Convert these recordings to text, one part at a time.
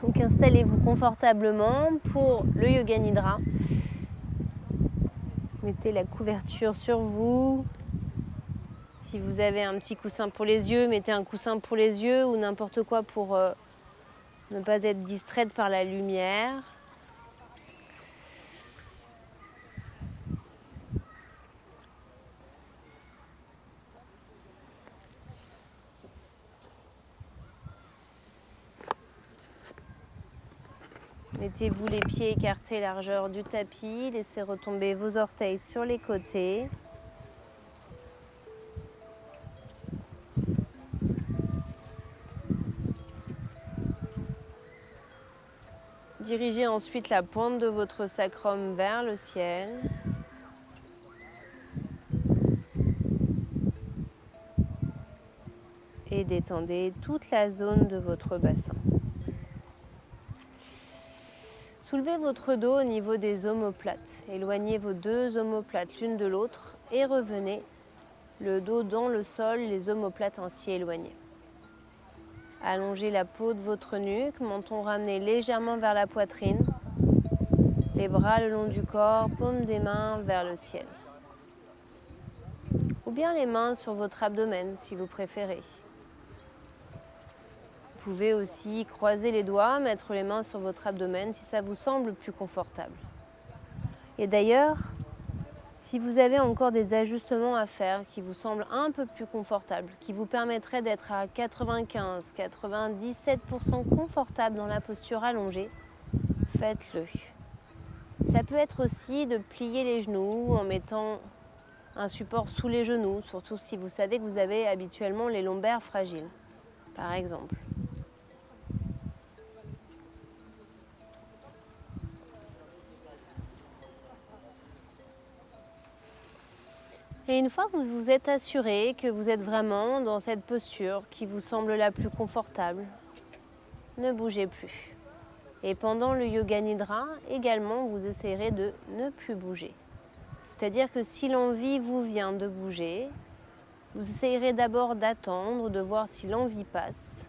Donc installez-vous confortablement pour le Yoga Nidra. Mettez la couverture sur vous. Si vous avez un petit coussin pour les yeux, mettez un coussin pour les yeux ou n'importe quoi pour ne pas être distraite par la lumière. Mettez-vous les pieds écartés largeur du tapis, laissez retomber vos orteils sur les côtés. Dirigez ensuite la pointe de votre sacrum vers le ciel. Et détendez toute la zone de votre bassin. Soulevez votre dos au niveau des omoplates. Éloignez vos deux omoplates l'une de l'autre et revenez le dos dans le sol, les omoplates ainsi éloignées. Allongez la peau de votre nuque, menton ramené légèrement vers la poitrine. Les bras le long du corps, paume des mains vers le ciel. Ou bien les mains sur votre abdomen si vous préférez. Vous pouvez aussi croiser les doigts, mettre les mains sur votre abdomen si ça vous semble plus confortable. Et d'ailleurs, si vous avez encore des ajustements à faire qui vous semblent un peu plus confortables, qui vous permettraient d'être à 95-97% confortable dans la posture allongée, faites-le. Ça peut être aussi de plier les genoux en mettant un support sous les genoux, surtout si vous savez que vous avez habituellement les lombaires fragiles, par exemple. Et une fois que vous vous êtes assuré que vous êtes vraiment dans cette posture qui vous semble la plus confortable, ne bougez plus. Et pendant le Yoga Nidra, également, vous essayerez de ne plus bouger. C'est-à-dire que si l'envie vous vient de bouger, vous essayerez d'abord d'attendre, de voir si l'envie passe.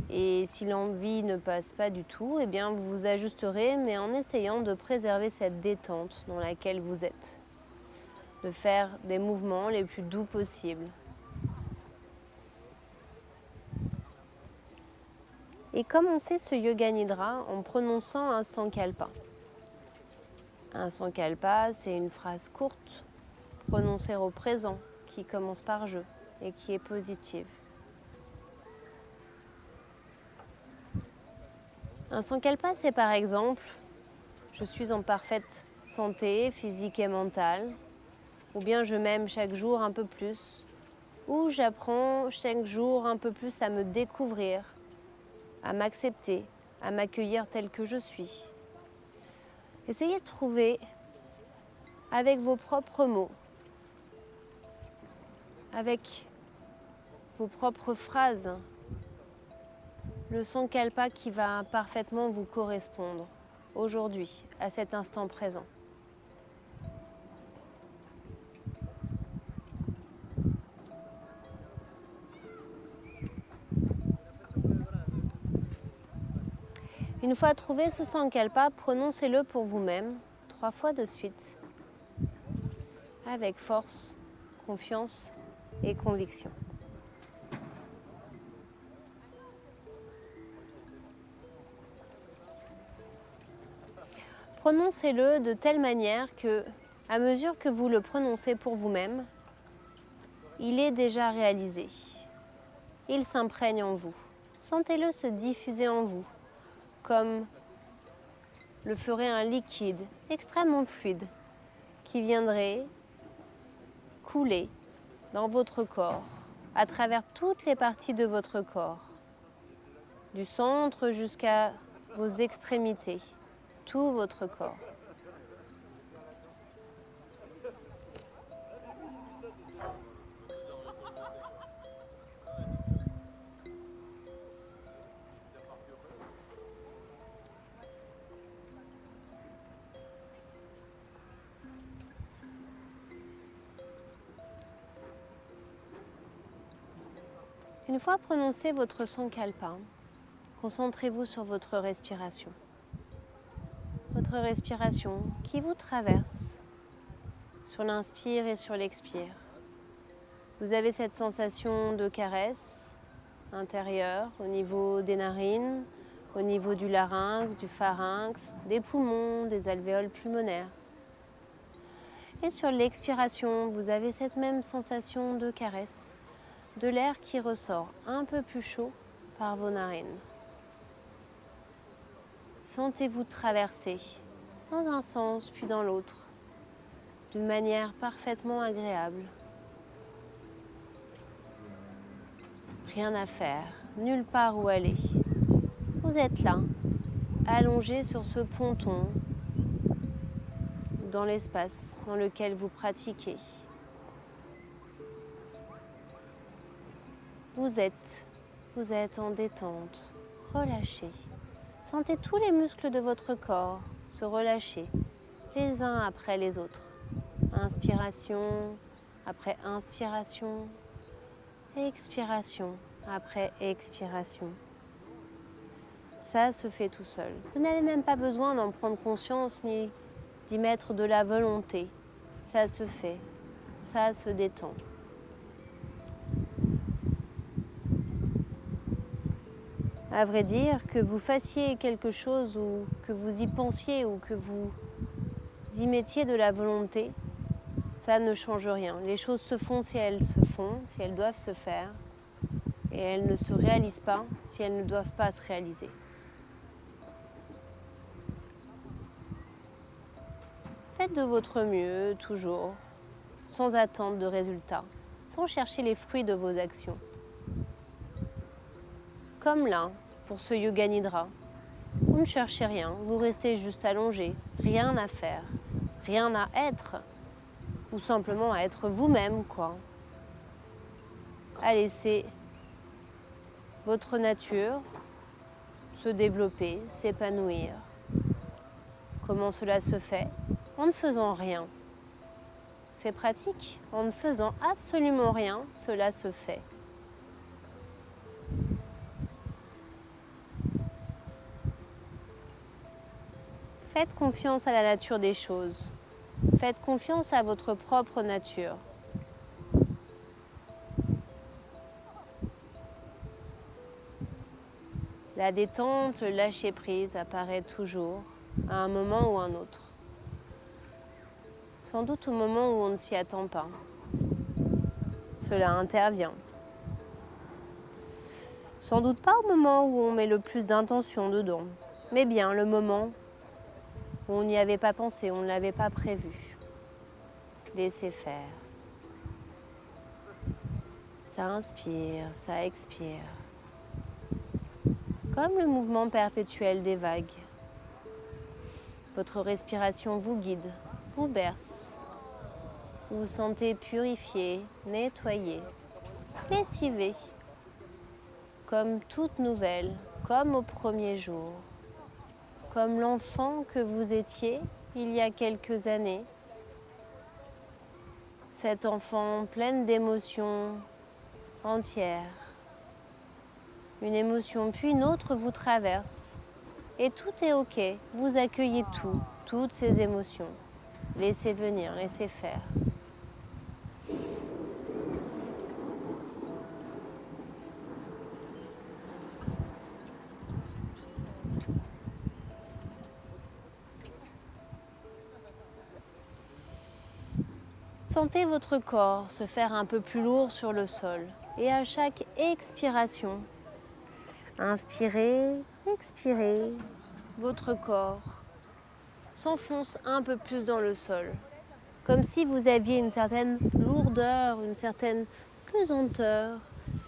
Et si l'envie ne passe pas du tout, eh bien vous vous ajusterez, mais en essayant de préserver cette détente dans laquelle vous êtes. De faire des mouvements les plus doux possibles. Et commencez ce Yoga Nidra en prononçant un Sankalpa. Un Sankalpa, c'est une phrase courte, prononcée au présent, qui commence par je et qui est positive. Un Sankalpa, c'est par exemple « Je suis en parfaite santé physique et mentale » ou bien « Je m'aime chaque jour un peu plus » ou « J'apprends chaque jour un peu plus à me découvrir, à m'accepter, à m'accueillir tel que je suis ». Essayez de trouver avec vos propres mots, avec vos propres phrases, le Sankalpa qui va parfaitement vous correspondre aujourd'hui, à cet instant présent. Une fois trouvé ce Sankalpa, prononcez-le pour vous-même 3 fois de suite, avec force, confiance et conviction. Prononcez-le de telle manière que, à mesure que vous le prononcez pour vous-même, il est déjà réalisé. Il s'imprègne en vous. Sentez-le se diffuser en vous, comme le ferait un liquide extrêmement fluide qui viendrait couler dans votre corps, à travers toutes les parties de votre corps, du centre jusqu'à vos extrémités, tout votre corps. Une fois prononcé votre sankalpa, concentrez-vous sur votre respiration. Votre respiration qui vous traverse sur l'inspire et sur l'expire. Vous avez cette sensation de caresse intérieure au niveau des narines, au niveau du larynx, du pharynx, des poumons, des alvéoles pulmonaires. Et sur l'expiration, vous avez cette même sensation de caresse, de l'air qui ressort un peu plus chaud par vos narines. Sentez-vous traverser dans un sens puis dans l'autre, d'une manière parfaitement agréable. Rien à faire, nulle part où aller. Vous êtes là, allongé sur ce ponton, dans l'espace dans lequel vous pratiquez. Vous êtes en détente, relâché. Sentez tous les muscles de votre corps se relâcher, les uns après les autres. Inspiration après inspiration, expiration après expiration. Ça se fait tout seul. Vous n'avez même pas besoin d'en prendre conscience ni d'y mettre de la volonté. Ça se fait, ça se détend. À vrai dire, que vous fassiez quelque chose ou que vous y pensiez ou que vous y mettiez de la volonté, ça ne change rien. Les choses se font si elles se font, si elles doivent se faire, et elles ne se réalisent pas si elles ne doivent pas se réaliser. Faites de votre mieux, toujours, sans attente de résultats, sans chercher les fruits de vos actions. Comme là, pour ce Yoga Nidra, vous ne cherchez rien, vous restez juste allongé, rien à faire, rien à être, ou simplement à être vous-même, quoi. À laisser votre nature se développer, s'épanouir. Comment cela se fait? En ne faisant rien. C'est pratique, en ne faisant absolument rien, cela se fait. Faites confiance à la nature des choses. Faites confiance à votre propre nature. La détente, le lâcher-prise apparaît toujours à un moment ou un autre. Sans doute au moment où on ne s'y attend pas. Cela intervient. Sans doute pas au moment où on met le plus d'intention dedans, mais bien le moment où on n'y avait pas pensé, on ne l'avait pas prévu. Laissez faire. Ça inspire, ça expire. Comme le mouvement perpétuel des vagues. Votre respiration vous guide, vous berce. Vous vous sentez purifié, nettoyé, lessivé, comme toute nouvelle, comme au premier jour, comme l'enfant que vous étiez il y a quelques années. Cet enfant pleine d'émotions entières. Une émotion puis une autre vous traverse. Et tout est ok, vous accueillez tout, toutes ces émotions. Laissez venir, laissez faire. Sentez votre corps se faire un peu plus lourd sur le sol. Et à chaque expiration, inspirez, expirez, votre corps s'enfonce un peu plus dans le sol. Comme si vous aviez une certaine lourdeur, une certaine pesanteur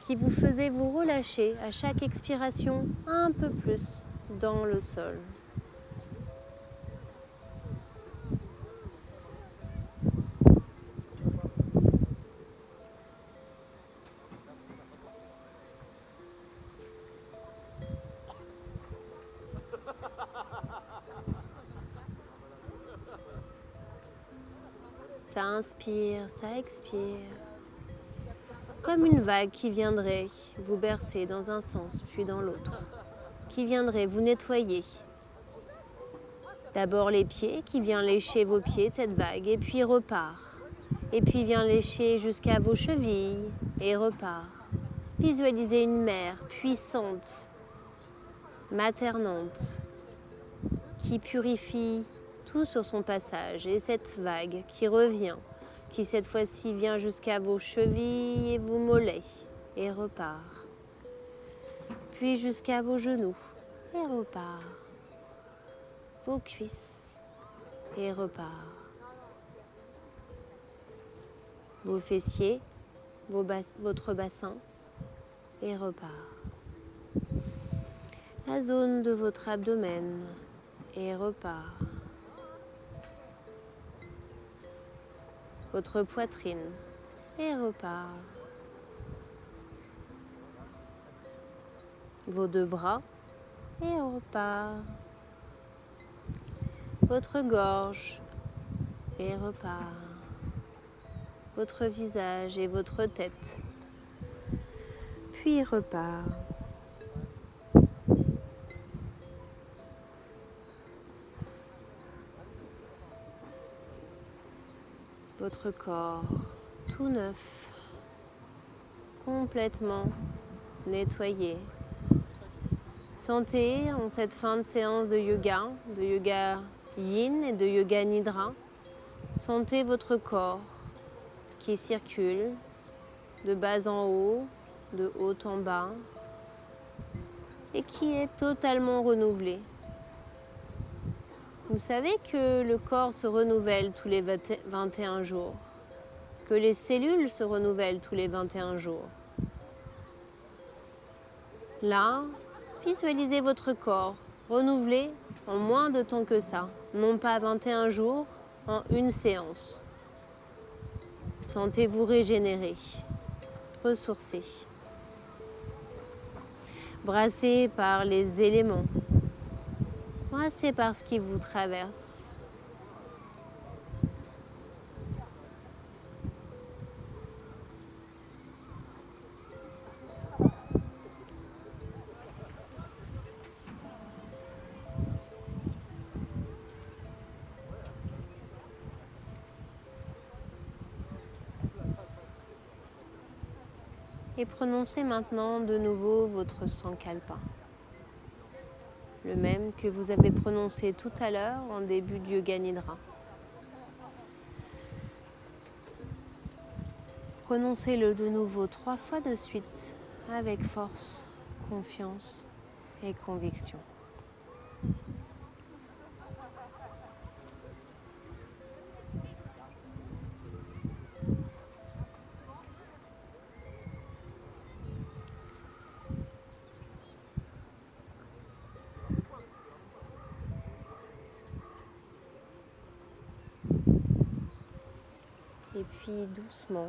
qui vous faisait vous relâcher à chaque expiration un peu plus dans le sol. Ça inspire, ça expire. comme une vague qui viendrait vous bercer dans un sens puis dans l'autre, qui viendrait vous nettoyer. D'abord les pieds, qui vient lécher vos pieds, cette vague, et puis repart. Et puis vient lécher jusqu'à vos chevilles et repart. Visualisez une mer puissante, maternante, qui purifie tout sur son passage. Et cette vague qui revient, qui cette fois-ci vient jusqu'à vos chevilles et vos mollets et repart. Puis jusqu'à vos genoux et repart. Vos cuisses et repart. Vos fessiers, votre bassin et repart. La zone de votre abdomen et repart. Votre poitrine et repart. Vos deux bras et repart. Votre gorge et repart. Votre visage et votre tête, puis repart. Votre corps tout neuf, complètement nettoyé. Sentez en cette fin de séance de yoga yin et de yoga nidra, sentez votre corps qui circule de bas en haut, de haut en bas, et qui est totalement renouvelé. Vous savez que le corps se renouvelle tous les 21 jours, que les cellules se renouvellent tous les 21 jours. Là, visualisez votre corps renouvelé en moins de temps que ça, non pas 21 jours, en une séance. Sentez-vous régénérer, ressourcé, brassé par les éléments, brassé par ce qui vous traverse. Et prononcez maintenant de nouveau votre sankalpa. Le même que vous avez prononcé tout à l'heure en début du Yoga Nidra. Prononcez-le de nouveau 3 fois de suite avec force, confiance et conviction. Et puis doucement,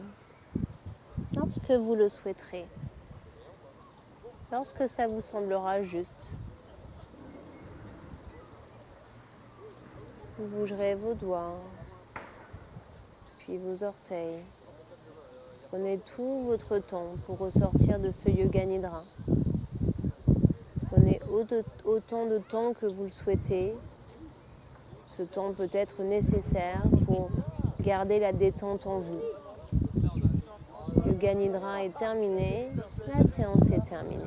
lorsque vous le souhaiterez, lorsque ça vous semblera juste, vous bougerez vos doigts, puis vos orteils. Prenez tout votre temps pour ressortir de ce Yoga Nidra. Prenez autant de temps que vous le souhaitez. Ce temps peut être nécessaire pour garder la détente en vous. Le Yoga Nidra est terminé, la séance est terminée.